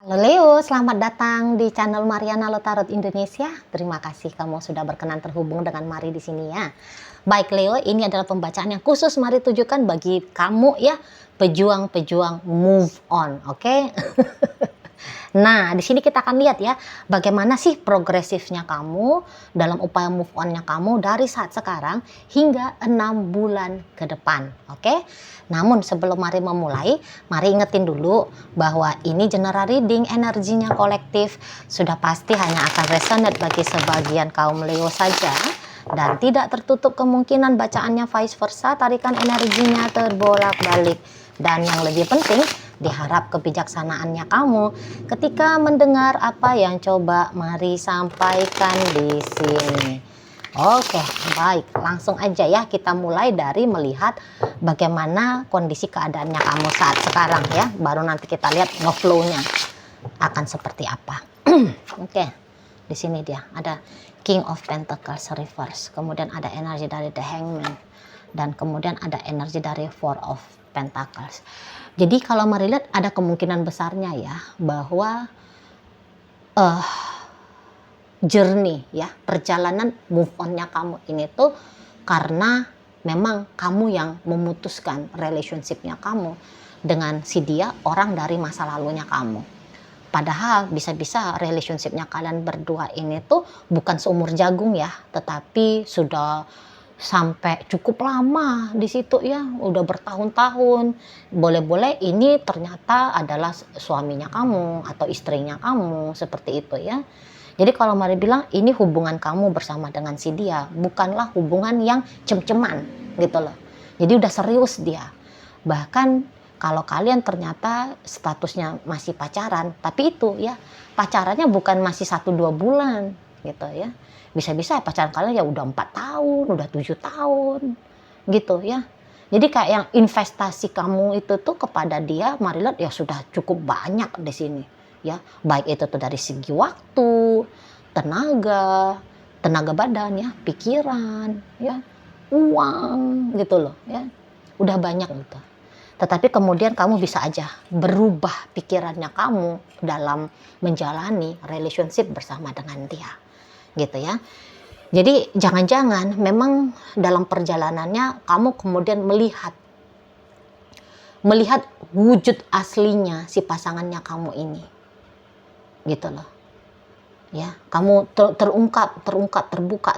Halo Leo, selamat datang di channel Mariana Lotarot Indonesia. Terima kasih kamu sudah berkenan terhubung dengan Mari di sini ya. Baik Leo, ini adalah pembacaan yang khusus Mari tujukan bagi kamu ya, pejuang-pejuang move on, oke? Nah, di sini kita akan lihat ya, bagaimana sih progresifnya kamu dalam upaya move on-nya kamu dari saat sekarang hingga 6 bulan ke depan, oke? Namun sebelum Mari memulai, Mari ingetin dulu bahwa ini general reading, energinya kolektif, sudah pasti hanya akan resonate bagi sebagian kaum Leo saja, dan tidak tertutup kemungkinan bacaannya vice versa, tarikan energinya terbolak-balik. Dan yang lebih penting, diharap kebijaksanaannya kamu ketika mendengar apa yang coba Mari sampaikan di sini. Oke, baik. Langsung aja ya kita mulai dari melihat bagaimana kondisi keadaannya kamu saat sekarang ya. Baru nanti kita lihat ngeflow-nya akan seperti apa. Oke. Di sini dia ada King of Pentacles reverse. Kemudian ada energi dari The Hangman. Dan kemudian ada energi dari Four of Pentacles. Jadi kalau Mari lihat ada kemungkinan besarnya ya bahwa journey ya, perjalanan move on-nya kamu ini tuh karena memang kamu yang memutuskan relationship-nya kamu dengan si dia, orang dari masa lalunya kamu. Padahal bisa-bisa relationship-nya kalian berdua ini tuh bukan seumur jagung ya, tetapi sudah sampai cukup lama di situ ya, udah bertahun-tahun. Boleh-boleh ini ternyata adalah suaminya kamu atau istrinya kamu, seperti itu ya. Jadi kalau Mari bilang ini hubungan kamu bersama dengan si dia, bukanlah hubungan yang cem-ceman gitu loh. Jadi udah serius dia. Bahkan kalau kalian ternyata statusnya masih pacaran, tapi itu ya pacarannya bukan masih 1-2 bulan gitu ya. Bisa-bisa pacaran kalian ya udah 4 tahun, udah 7 tahun gitu ya. Jadi kayak yang investasi kamu itu tuh kepada dia, Mari lihat ya sudah cukup banyak di sini ya. Baik itu tuh dari segi waktu, tenaga badan ya, pikiran ya, uang gitu loh ya. Udah banyak gitu. Tetapi kemudian kamu bisa aja berubah pikirannya kamu dalam menjalani relationship bersama dengan dia. Gitu ya. Jadi jangan-jangan memang dalam perjalanannya kamu kemudian melihat wujud aslinya si pasangannya kamu ini. Gitu loh. Ya, kamu terungkap, terbuka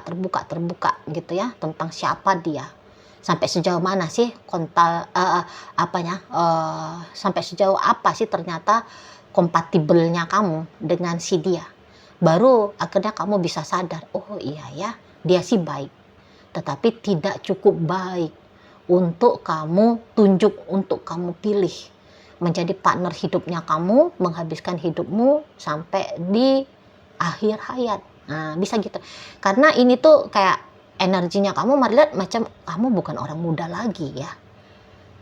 gitu ya tentang siapa dia. Sampai sejauh mana sih sampai sejauh apa sih ternyata kompatibelnya kamu dengan si dia. Baru akhirnya kamu bisa sadar, oh iya ya, dia sih baik. Tetapi tidak cukup baik untuk kamu tunjuk, untuk kamu pilih. Menjadi partner hidupnya kamu, menghabiskan hidupmu sampai di akhir hayat. Nah, bisa gitu. Karena ini tuh kayak energinya kamu, Mari lihat macam kamu bukan orang muda lagi ya.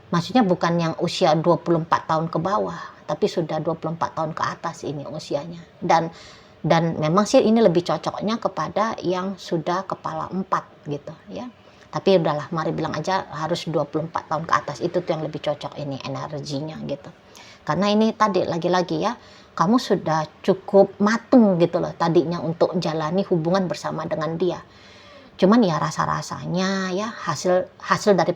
Maksudnya bukan yang usia 24 tahun ke bawah, tapi sudah 24 tahun ke atas ini usianya. Dan memang sih ini lebih cocoknya kepada yang sudah kepala 4 gitu ya. Tapi udahlah, Mari bilang aja harus 24 tahun ke atas, itu tuh yang lebih cocok ini energinya gitu. Karena ini tadi lagi-lagi ya, kamu sudah cukup mateng gitu loh tadinya untuk menjalani hubungan bersama dengan dia. Cuman ya rasa-rasanya ya hasil dari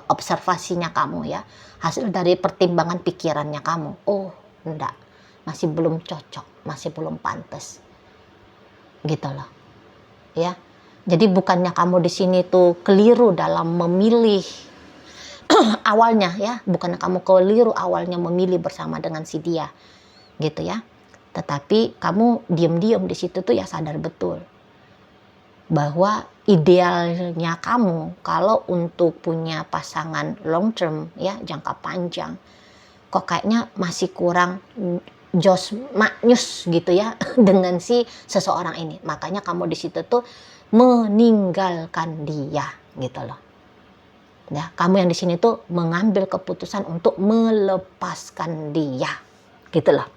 observasinya kamu ya, hasil dari pertimbangan pikirannya kamu, oh enggak, masih belum cocok, masih belum pantas gitu loh ya. Jadi bukannya kamu di sini tuh keliru dalam memilih awalnya ya, bukannya kamu keliru awalnya memilih bersama dengan si dia gitu ya, tetapi kamu diam-diam di situ tuh ya sadar betul bahwa idealnya kamu kalau untuk punya pasangan long term ya, jangka panjang, kok kayaknya masih kurang jos maknyus gitu ya dengan si seseorang ini. Makanya kamu di situ tuh meninggalkan dia gitu loh. Ya, kamu yang di sini tuh mengambil keputusan untuk melepaskan dia gitu loh.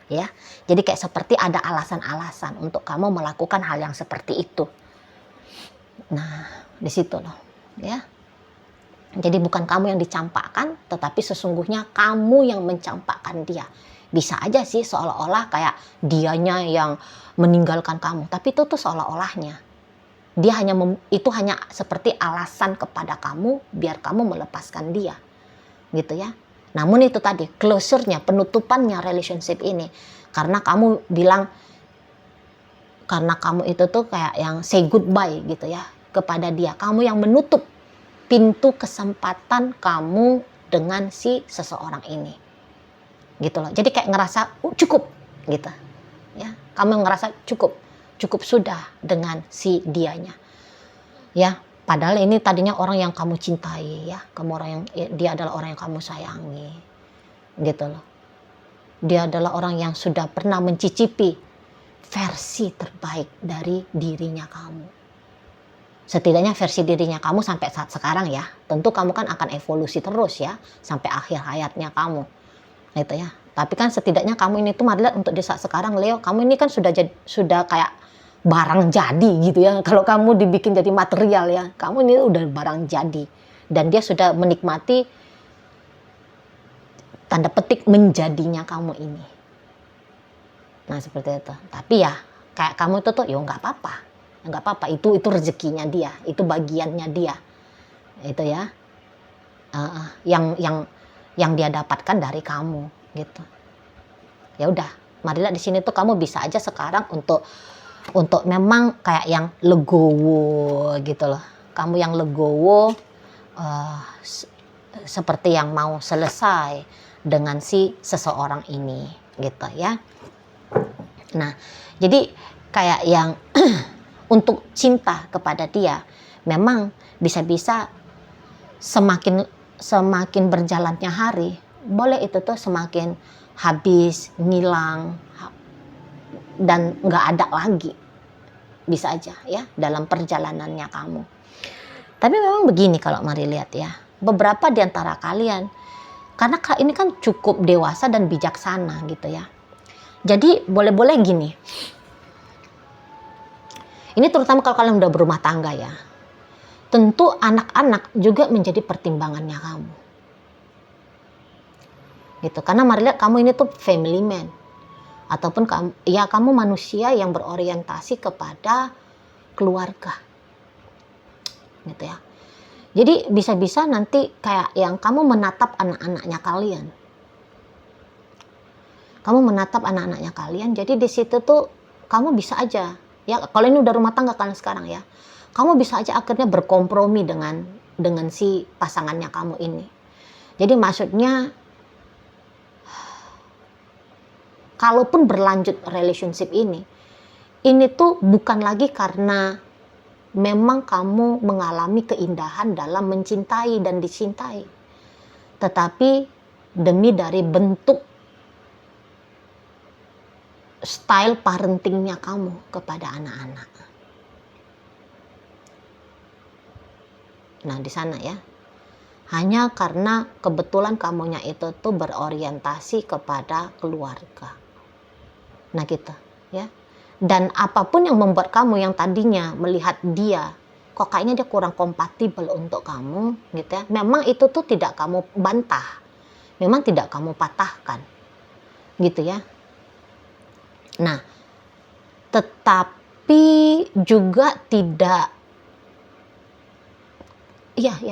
Ya. Jadi kayak seperti ada alasan-alasan untuk kamu melakukan hal yang seperti itu. Nah, di situ loh, ya. Jadi bukan kamu yang dicampakkan, tetapi sesungguhnya kamu yang mencampakkan dia. Bisa aja sih seolah-olah kayak dianya yang meninggalkan kamu, tapi itu tuh seolah-olahnya. Dia hanya itu hanya seperti alasan kepada kamu biar kamu melepaskan dia. Gitu ya. Namun itu tadi, closure-nya, penutupannya relationship ini. Karena kamu bilang, karena kamu itu tuh kayak yang say goodbye gitu ya kepada dia. Kamu yang menutup pintu kesempatan kamu dengan si seseorang ini. Gitu loh. Jadi kayak ngerasa cukup gitu. Ya, kamu ngerasa cukup sudah dengan si dianya. Ya, padahal ini tadinya orang yang kamu cintai ya. Dia adalah orang yang kamu sayangi. Gitu loh. Dia adalah orang yang sudah pernah mencicipi versi terbaik dari dirinya kamu. Setidaknya versi dirinya kamu sampai saat sekarang ya. Tentu kamu kan akan evolusi terus ya sampai akhir hayatnya kamu. Gitu ya. Tapi kan setidaknya kamu ini tuh Marilah untuk di saat sekarang Leo, kamu ini kan sudah kayak barang jadi gitu ya. Kalau kamu dibikin jadi material ya, kamu ini udah barang jadi. Dan dia sudah menikmati tanda petik menjadinya kamu ini. Nah seperti itu. Tapi ya kayak kamu itu tuh ya nggak apa-apa, itu rezekinya dia, itu bagiannya dia, itu ya yang dia dapatkan dari kamu gitu. Ya udah, Marilah di sini tuh kamu bisa aja sekarang untuk memang kayak yang legowo gitu loh. Kamu yang legowo seperti yang mau selesai dengan si seseorang ini gitu ya. Nah, jadi kayak yang untuk cinta kepada dia memang bisa-bisa semakin berjalannya hari, boleh itu tuh semakin habis, ngilang dan nggak ada lagi. Bisa aja ya dalam perjalanannya kamu. Tapi memang begini kalau mari lihat ya, beberapa di antara kalian, karena ini kan cukup dewasa dan bijaksana gitu ya. Jadi boleh-boleh gini. Ini terutama kalau kalian udah berumah tangga ya. Tentu anak-anak juga menjadi pertimbangannya kamu. Gitu. Karena mari lihat kamu ini tuh family man. Ataupun kamu manusia yang berorientasi kepada keluarga. Gitu ya. Jadi bisa-bisa nanti kayak yang kamu menatap anak-anaknya kalian. Kamu menatap anak-anaknya kalian, jadi di situ tuh kamu bisa aja, ya kalau ini udah rumah tangga kalian sekarang ya, kamu bisa aja akhirnya berkompromi dengan si pasangannya kamu ini. Jadi maksudnya, kalaupun berlanjut relationship ini tuh bukan lagi karena memang kamu mengalami keindahan dalam mencintai dan dicintai, tetapi demi dari bentuk style parentingnya kamu kepada anak-anak. Nah di sana ya, hanya karena kebetulan kamunya itu tuh berorientasi kepada keluarga. Nah gitu ya. Dan apapun yang membuat kamu yang tadinya melihat dia, kok kayaknya dia kurang kompatibel untuk kamu gitu ya. Memang itu tuh tidak kamu bantah, memang tidak kamu patahkan gitu ya. Nah, tetapi juga tidak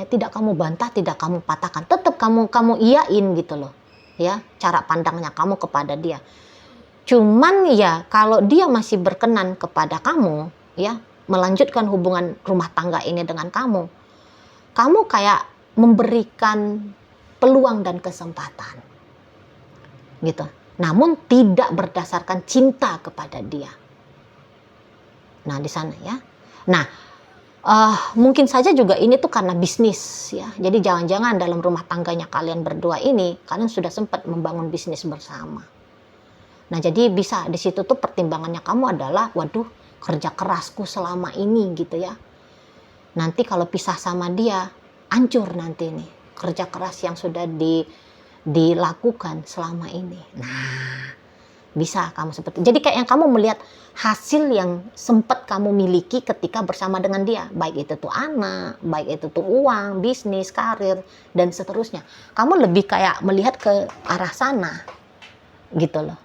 tidak kamu bantah, tidak kamu patahkan. Tetap kamu iyain gitu loh. Ya, cara pandangnya kamu kepada dia. Cuman ya kalau dia masih berkenan kepada kamu, ya, melanjutkan hubungan rumah tangga ini dengan kamu kayak memberikan peluang dan kesempatan. Gitu. Namun tidak berdasarkan cinta kepada dia. Nah di sana ya. Nah mungkin saja juga ini tuh karena bisnis ya. Jadi jangan-jangan dalam rumah tangganya kalian berdua ini kalian sudah sempat membangun bisnis bersama. Nah jadi bisa di situ tuh pertimbangannya kamu adalah, waduh kerja kerasku selama ini gitu ya. Nanti kalau pisah sama dia hancur nanti nih kerja keras yang sudah dilakukan selama ini. Nah, bisa kamu seperti. Jadi kayak yang kamu melihat hasil yang sempat kamu miliki ketika bersama dengan dia, baik itu tuh anak, baik itu tuh uang, bisnis, karir dan seterusnya. Kamu lebih kayak melihat ke arah sana. gitu loh.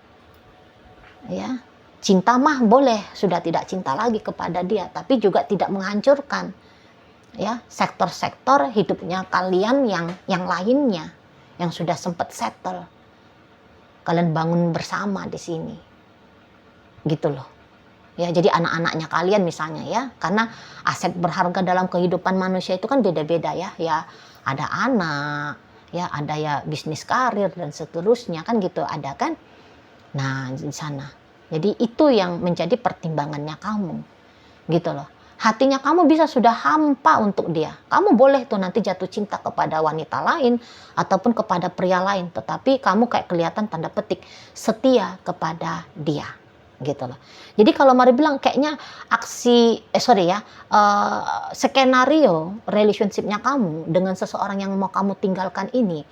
Ya, cinta mah boleh, sudah tidak cinta lagi kepada dia, tapi juga tidak menghancurkan ya sektor-sektor hidupnya kalian yang lainnya yang sudah sempat settle. Kalian bangun bersama di sini. Gitu loh. Ya, jadi anak-anaknya kalian misalnya ya, karena aset berharga dalam kehidupan manusia itu kan beda-beda ya. Ya, ada anak, ya ada ya bisnis karir dan seterusnya kan gitu, ada kan? Nah, di sana. Jadi itu yang menjadi pertimbangannya kamu. Gitu loh. Hatinya kamu bisa sudah hampa untuk dia. Kamu boleh tuh nanti jatuh cinta kepada wanita lain ataupun kepada pria lain, tetapi kamu kayak kelihatan tanda petik setia kepada dia. Gitu loh. Jadi kalau Mari bilang kayaknya skenario relationship-nya kamu dengan seseorang yang mau kamu tinggalkan ini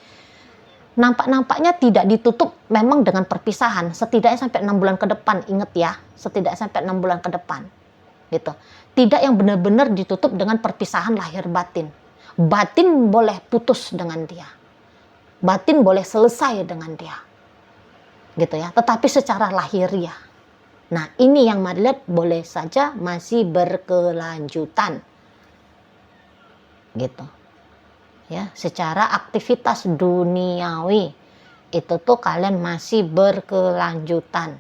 nampaknya tidak ditutup memang dengan perpisahan, setidaknya sampai 6 bulan ke depan. Ingat ya, setidaknya sampai 6 bulan ke depan gitu. Tidak yang benar-benar ditutup dengan perpisahan lahir batin. Batin boleh putus dengan dia, batin boleh selesai dengan dia gitu ya, tetapi secara lahiriah, nah ini yang Mari lihat boleh saja masih berkelanjutan gitu ya. Secara aktivitas duniawi itu tuh kalian masih berkelanjutan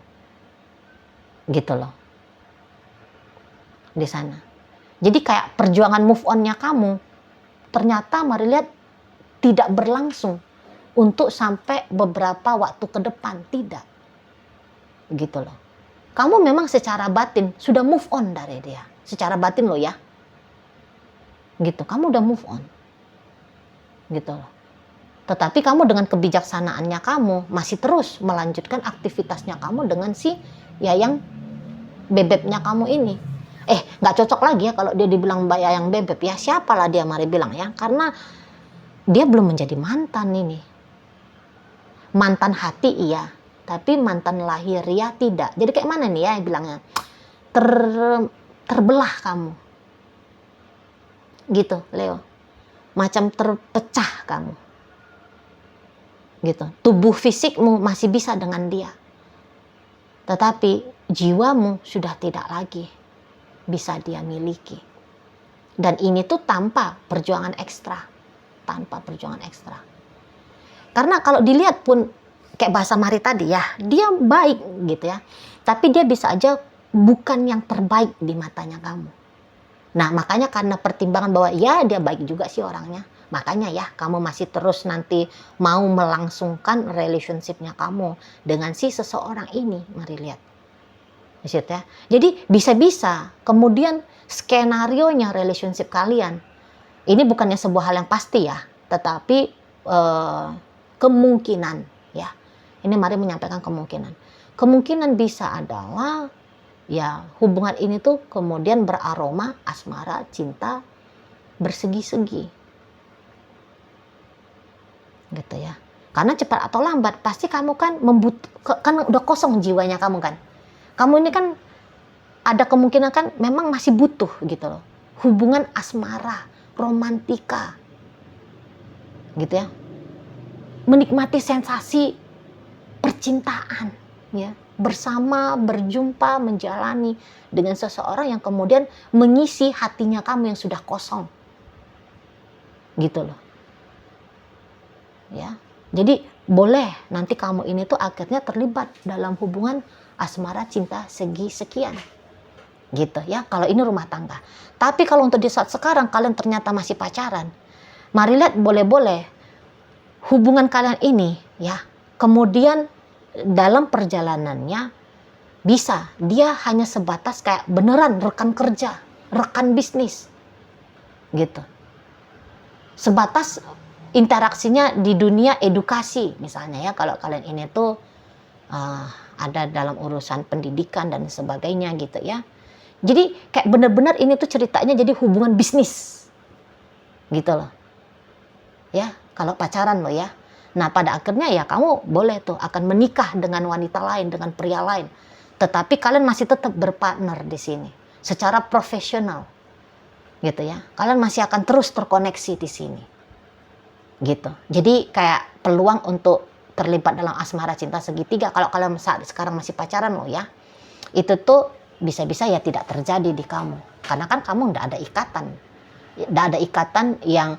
gitu loh di sana. Jadi kayak perjuangan move on-nya kamu ternyata Mari lihat tidak berlangsung untuk sampai beberapa waktu ke depan, tidak gitu loh. Kamu memang secara batin sudah move on dari dia, secara batin loh ya gitu, kamu udah move on gitu loh. Tetapi kamu dengan kebijaksanaannya kamu masih terus melanjutkan aktivitasnya kamu dengan si ya yang bebeknya kamu ini. Nggak cocok lagi ya kalau dia dibilang Mbak Yayang bebek ya, siapalah dia Mari bilang ya, karena dia belum menjadi mantan ini. Mantan hati iya, tapi mantan lahiriah tidak. Jadi kayak mana nih ya bilangnya, terbelah kamu gitu Leo, macam terpecah kamu gitu. Tubuh fisikmu masih bisa dengan dia, tetapi jiwamu sudah tidak lagi bisa dia miliki. Dan ini tuh tanpa perjuangan ekstra. Karena kalau dilihat pun kayak bahasa Mari tadi ya, dia baik gitu ya, tapi dia bisa aja bukan yang terbaik di matanya kamu. Nah makanya karena pertimbangan bahwa ya dia baik juga sih orangnya, makanya ya kamu masih terus nanti mau melangsungkan relationship-nya kamu dengan si seseorang ini. Mari lihat ya. Jadi bisa-bisa kemudian skenario-nya relationship kalian ini bukannya sebuah hal yang pasti ya, tetapi kemungkinan ya. Ini Mari menyampaikan kemungkinan bisa adalah ya hubungan ini tuh kemudian beraroma asmara cinta bersegi-segi gitu ya. Karena cepat atau lambat pasti kamu kan kan udah kosong jiwanya kamu kan. Kamu ini kan ada kemungkinan kan memang masih butuh gitu loh hubungan asmara, romantika gitu ya, menikmati sensasi percintaan ya, bersama, berjumpa, menjalani dengan seseorang yang kemudian mengisi hatinya kamu yang sudah kosong gitu loh ya. Jadi boleh nanti kamu ini tuh akhirnya terlibat dalam hubungan asmara cinta segi sekian gitu ya, kalau ini rumah tangga. Tapi kalau untuk di saat sekarang kalian ternyata masih pacaran, Mari lihat boleh-boleh hubungan kalian ini ya kemudian dalam perjalanannya bisa dia hanya sebatas kayak beneran rekan kerja, rekan bisnis gitu, sebatas interaksinya di dunia edukasi misalnya ya, kalau kalian ini tuh ada dalam urusan pendidikan dan sebagainya gitu ya. Jadi kayak benar-benar ini tuh ceritanya jadi hubungan bisnis gitu loh ya, kalau pacaran loh ya. Nah pada akhirnya ya kamu boleh tuh akan menikah dengan wanita lain, dengan pria lain, tetapi kalian masih tetap berpartner di sini secara profesional gitu ya. Kalian masih akan terus terkoneksi di sini gitu. Jadi kayak peluang untuk terlibat dalam asmara cinta segitiga, kalau kalian saat sekarang masih pacaran loh ya, itu tuh bisa-bisa ya tidak terjadi di kamu. Karena kan kamu nggak ada ikatan yang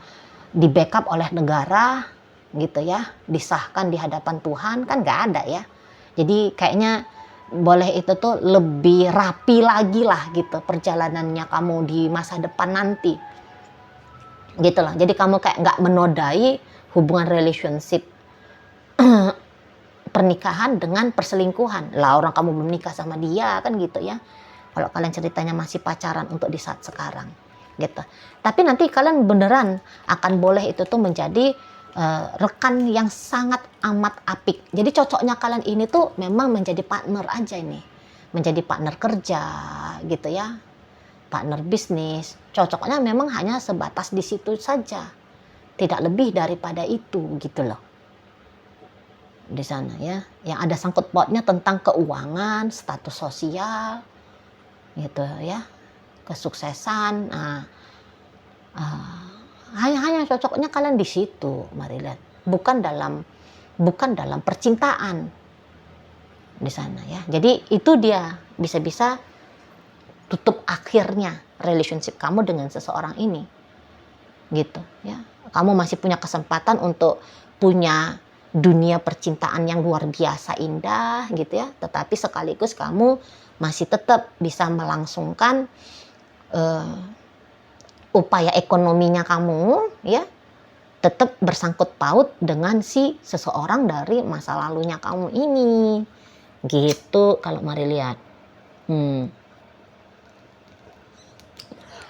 di backup oleh negara gitu ya, disahkan di hadapan Tuhan, kan nggak ada ya. Jadi kayaknya boleh itu tuh lebih rapi lagi lah gitu perjalanannya kamu di masa depan nanti gitu loh. Jadi kamu kayak nggak menodai hubungan relationship pernikahan dengan perselingkuhan lah. Orang kamu belum nikah sama dia kan gitu ya, kalau kalian ceritanya masih pacaran untuk di saat sekarang gitu. Tapi nanti kalian beneran akan boleh itu tuh menjadi rekan yang sangat amat apik. Jadi cocoknya kalian ini tuh memang menjadi partner aja ini, menjadi partner kerja gitu ya, partner bisnis. Cocoknya memang hanya sebatas di situ saja, tidak lebih daripada itu gitu loh. Di sana ya, yang ada sangkut pautnya tentang keuangan, status sosial gitu ya, kesuksesan. Hanya cocoknya kalian di situ, mari lihat, bukan dalam percintaan di sana ya. Jadi itu dia bisa-bisa tutup akhirnya relationship kamu dengan seseorang ini gitu ya. Kamu masih punya kesempatan untuk punya dunia percintaan yang luar biasa indah gitu ya, tetapi sekaligus kamu masih tetap bisa melangsungkan upaya ekonominya kamu ya, tetap bersangkut paut dengan si seseorang dari masa lalunya kamu ini gitu. Kalau mari lihat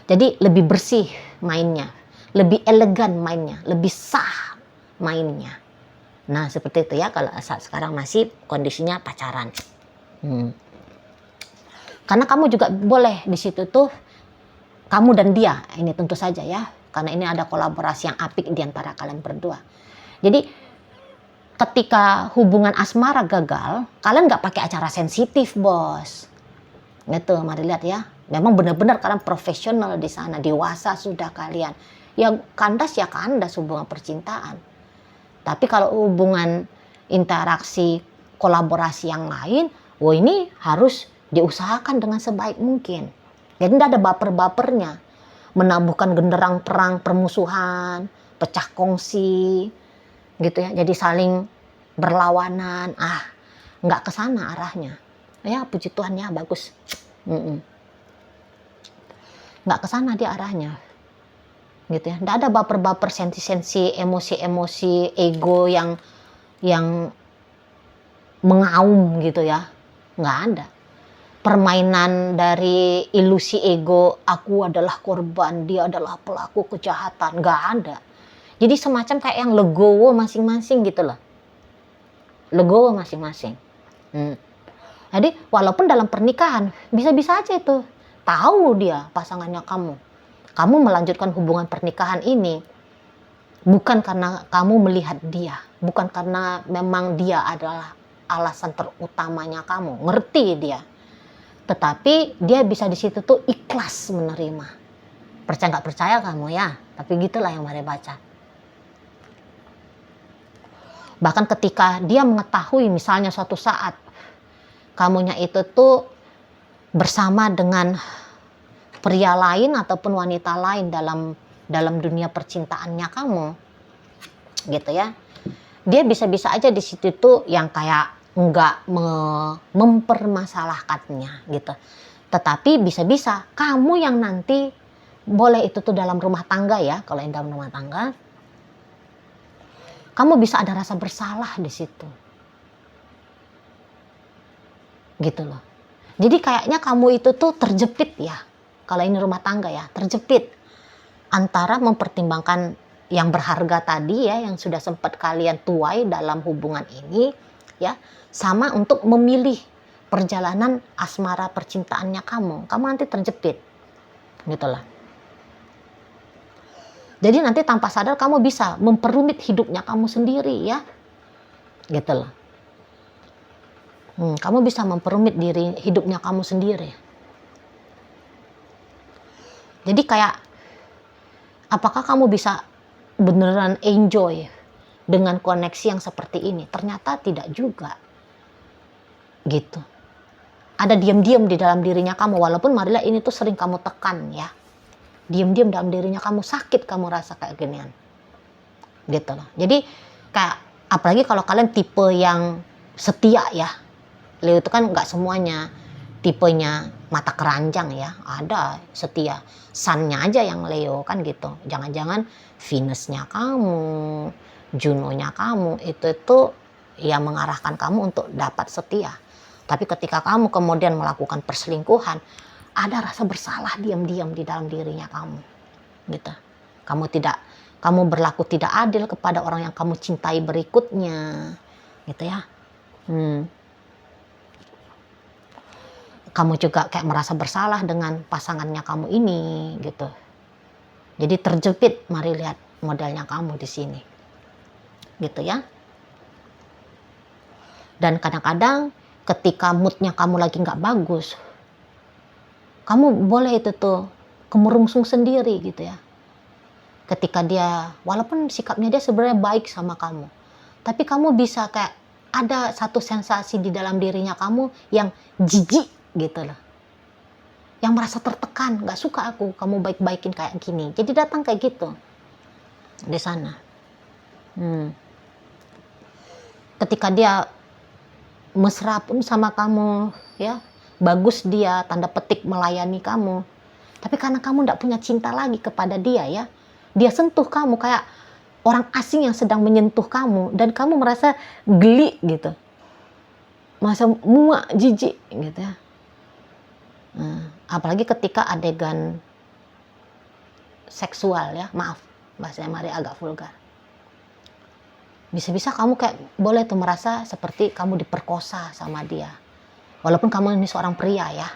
jadi lebih bersih mainnya, lebih elegan mainnya, lebih sah mainnya. Nah seperti itu ya kalau saat sekarang masih kondisinya pacaran. Karena kamu juga boleh di situ tuh, kamu dan dia ini tentu saja ya, karena ini ada kolaborasi yang apik di antara kalian berdua. Jadi ketika hubungan asmara gagal, kalian nggak pakai acara sensitif bos. Gitu, mari lihat ya. Memang benar-benar kalian profesional di sana, dewasa sudah kalian. Ya kandas hubungan percintaan. Tapi kalau hubungan interaksi kolaborasi yang lain, ini harus diusahakan dengan sebaik mungkin. Jadi tidak ada baper-bapernya, menabuhkan genderang perang permusuhan, pecah kongsi, gitu ya. Jadi saling berlawanan, nggak ke sana arahnya. Ya puji Tuhan ya, bagus. Nggak ke sana dia arahnya, gitu ya. Nggak ada baper-baper, sensi-sensi, emosi-emosi, ego yang mengaum gitu ya, nggak ada. Permainan dari ilusi ego, aku adalah korban, dia adalah pelaku kejahatan, nggak ada. Jadi semacam kayak yang legowo masing-masing gitu loh. Legowo masing-masing. Jadi walaupun dalam pernikahan, bisa-bisa aja itu tahu dia pasangannya kamu. Kamu melanjutkan hubungan pernikahan ini bukan karena kamu melihat dia, bukan karena memang dia adalah alasan terutamanya kamu, ngerti dia. Tetapi dia bisa di situ tuh ikhlas menerima. Percaya nggak percaya kamu ya, tapi gitulah yang mari baca. Bahkan ketika dia mengetahui misalnya suatu saat kamunya itu tuh bersama dengan pria lain ataupun wanita lain dalam dunia percintaannya kamu, gitu ya. Dia bisa-bisa aja di situ tuh yang kayak nggak mempermasalahkannya gitu. Tetapi bisa-bisa kamu yang nanti boleh itu tuh dalam rumah tangga ya, kalau yang dalam rumah tangga, kamu bisa ada rasa bersalah di situ. Gitu loh. Jadi kayaknya kamu itu tuh terjepit ya, kalau ini rumah tangga ya, terjepit antara mempertimbangkan yang berharga tadi ya, yang sudah sempat kalian tuai dalam hubungan ini ya, sama untuk memilih perjalanan asmara percintaannya kamu nanti terjepit gitulah. Jadi nanti tanpa sadar kamu bisa memperumit hidupnya kamu sendiri ya, gitulah. Kamu bisa memperumit hidupnya kamu sendiri. Jadi kayak apakah kamu bisa beneran enjoy dengan koneksi yang seperti ini? Ternyata tidak juga. Gitu. Ada diam-diam di dalam dirinya kamu, walaupun Marilla ini tuh sering kamu tekan ya. Diam-diam dalam dirinya kamu, sakit kamu rasa kayak ginian. Gitu loh. Jadi kayak, apalagi kalau kalian tipe yang setia ya. Leo itu kan nggak semuanya tipenya mata keranjang ya. Ada setia. Sun-nya aja yang Leo kan gitu. Jangan-jangan Venus-nya kamu, Juno-nya kamu, itu ya mengarahkan kamu untuk dapat setia. Tapi ketika kamu kemudian melakukan perselingkuhan, ada rasa bersalah diam-diam di dalam dirinya kamu. Gitu. Kamu berlaku tidak adil kepada orang yang kamu cintai berikutnya. Gitu ya. Kamu juga kayak merasa bersalah dengan pasangannya kamu ini gitu. Jadi terjepit, mari lihat modelnya kamu di sini. Gitu ya. Dan kadang-kadang ketika moodnya kamu lagi nggak bagus, kamu boleh itu tuh kemerungsung sendiri gitu ya. Ketika dia, walaupun sikapnya dia sebenarnya baik sama kamu, tapi kamu bisa kayak ada satu sensasi di dalam dirinya kamu yang jijik gitu loh. Yang merasa tertekan, nggak suka aku, kamu baik-baikin kayak gini. Jadi datang kayak gitu di sana. Ketika dia mesra pun sama kamu ya, bagus dia tanda petik melayani kamu, tapi karena kamu tidak punya cinta lagi kepada dia ya, dia sentuh kamu kayak orang asing yang sedang menyentuh kamu, dan kamu merasa geli gitu, merasa muak, jijik gitu ya. Apalagi ketika adegan seksual ya, maaf bahasanya Mari agak vulgar. Bisa-bisa kamu kayak boleh tuh merasa seperti kamu diperkosa sama dia. Walaupun kamu ini seorang pria ya.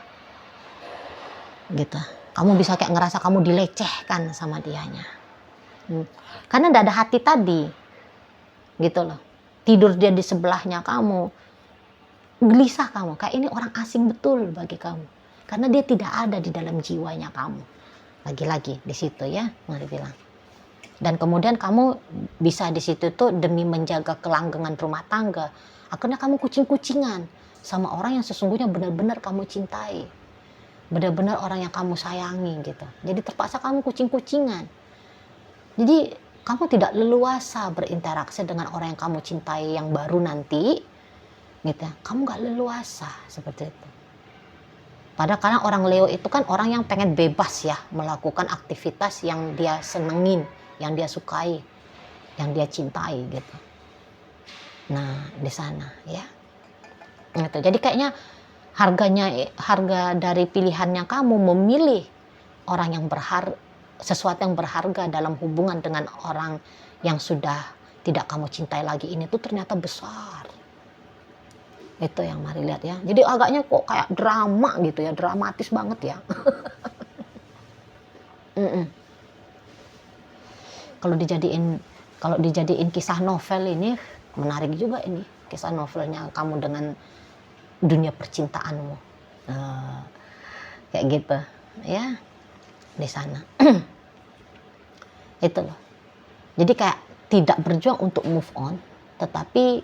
Gitu. Kamu bisa kayak ngerasa kamu dilecehkan sama dianya. Karena tidak ada hati tadi. Gitu loh. Tidur dia di sebelahnya kamu. Gelisah kamu. Kayak ini orang asing betul bagi kamu. Karena dia tidak ada di dalam jiwanya kamu. Lagi-lagi di situ ya, Mari bilang. Dan kemudian kamu bisa di situ tuh demi menjaga kelanggengan rumah tangga, akhirnya kamu kucing-kucingan sama orang yang sesungguhnya benar-benar kamu cintai, benar-benar orang yang kamu sayangi gitu. Jadi terpaksa kamu kucing-kucingan. Jadi kamu tidak leluasa berinteraksi dengan orang yang kamu cintai yang baru nanti, gitu. Kamu nggak leluasa seperti itu. Padahal karena orang Leo itu kan orang yang pengen bebas ya melakukan aktivitas yang dia senengin, yang dia sukai, yang dia cintai gitu. Nah di sana ya, gitu. Jadi kayaknya harga dari pilihannya kamu memilih orang yang sesuatu yang berharga dalam hubungan dengan orang yang sudah tidak kamu cintai lagi ini tuh ternyata besar. Itu yang Mari lihat ya. Jadi agaknya kok kayak drama gitu ya, dramatis banget ya. Kalau dijadiin kisah novel ini menarik juga ini, kisah novelnya kamu dengan dunia percintaanmu. Kayak gitu ya di sana. Itu loh. Jadi kayak tidak berjuang untuk move on, tetapi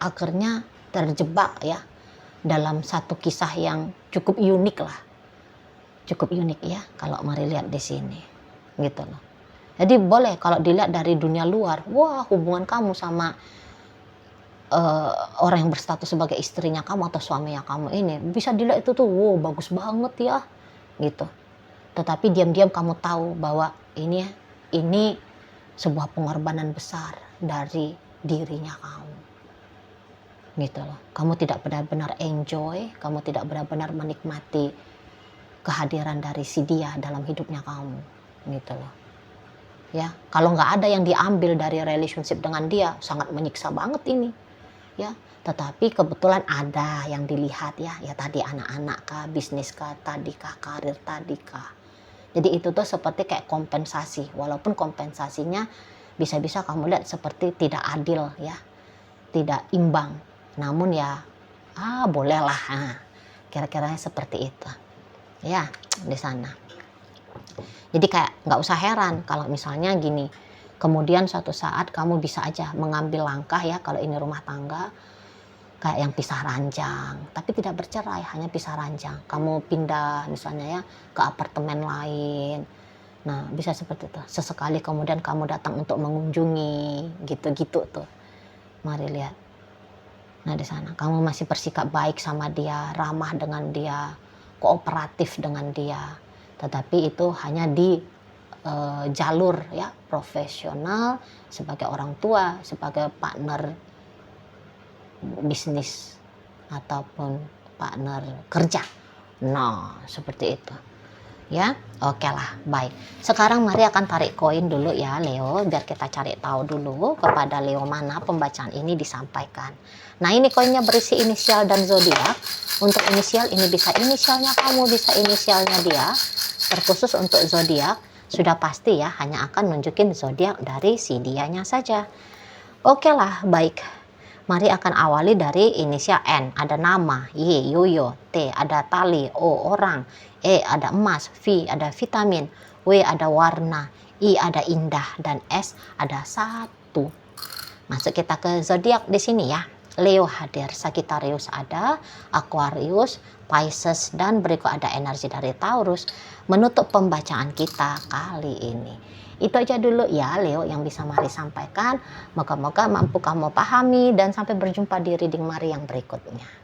akhirnya terjebak ya dalam satu kisah yang cukup unik lah. Cukup unik ya kalau Mari lihat di sini. Gitu loh. Jadi boleh kalau dilihat dari dunia luar, wah hubungan kamu sama orang yang berstatus sebagai istrinya kamu atau suaminya kamu ini bisa dilihat itu tuh wow bagus banget ya gitu. Tetapi diam-diam kamu tahu bahwa ini sebuah pengorbanan besar dari dirinya kamu. Gitu loh. Kamu tidak benar-benar enjoy, kamu tidak benar-benar menikmati kehadiran dari si dia dalam hidupnya kamu. Gitu loh. Ya, kalau nggak ada yang diambil dari relationship dengan dia, sangat menyiksa banget ini. Ya, tetapi kebetulan ada yang dilihat ya tadi anak-anak kah, bisnis kah, tadi kah, karir tadi kah. Jadi itu tuh seperti kayak kompensasi, walaupun kompensasinya bisa-bisa kamu lihat seperti tidak adil ya, tidak imbang. Namun ya, bolehlah, kira-kira seperti itu, ya di sana. Jadi kayak nggak usah heran kalau misalnya gini, Kemudian suatu saat kamu bisa aja mengambil langkah ya, kalau ini rumah tangga, kayak yang pisah ranjang, tapi tidak bercerai, hanya pisah ranjang. Kamu pindah misalnya ya ke apartemen lain. Nah, bisa seperti itu. Sesekali kemudian kamu datang untuk mengunjungi, gitu-gitu tuh. Mari lihat. Nah, di sana kamu masih bersikap baik sama dia, ramah dengan dia, kooperatif dengan dia. Tetapi itu hanya di jalur ya profesional, sebagai orang tua, sebagai partner bisnis ataupun partner kerja. Nah, seperti itu. Ya, oke lah, baik. Sekarang mari akan tarik koin dulu ya Leo, biar kita cari tahu dulu kepada Leo mana pembacaan ini disampaikan. Nah, ini koinnya berisi inisial dan zodiak. Untuk inisial ini bisa inisialnya kamu, bisa inisialnya dia. Terkhusus untuk zodiak sudah pasti ya, hanya akan nunjukin zodiak dari si dianya saja. Oke lah, baik. Mari akan awali dari inisial N. Ada nama, Y, yoyo, T, ada tali, O, orang, E, ada emas, V, ada vitamin, W, ada warna, I, ada indah, dan S, ada satu. Masuk kita ke zodiak di sini ya. Leo hadir, Sagittarius ada, Aquarius, Pisces, dan berikut ada energi dari Taurus. Menutup pembacaan kita kali ini. Itu aja dulu ya Leo yang bisa Mari sampaikan. Moga-moga mampu kamu pahami dan sampai berjumpa di reading Mari yang berikutnya.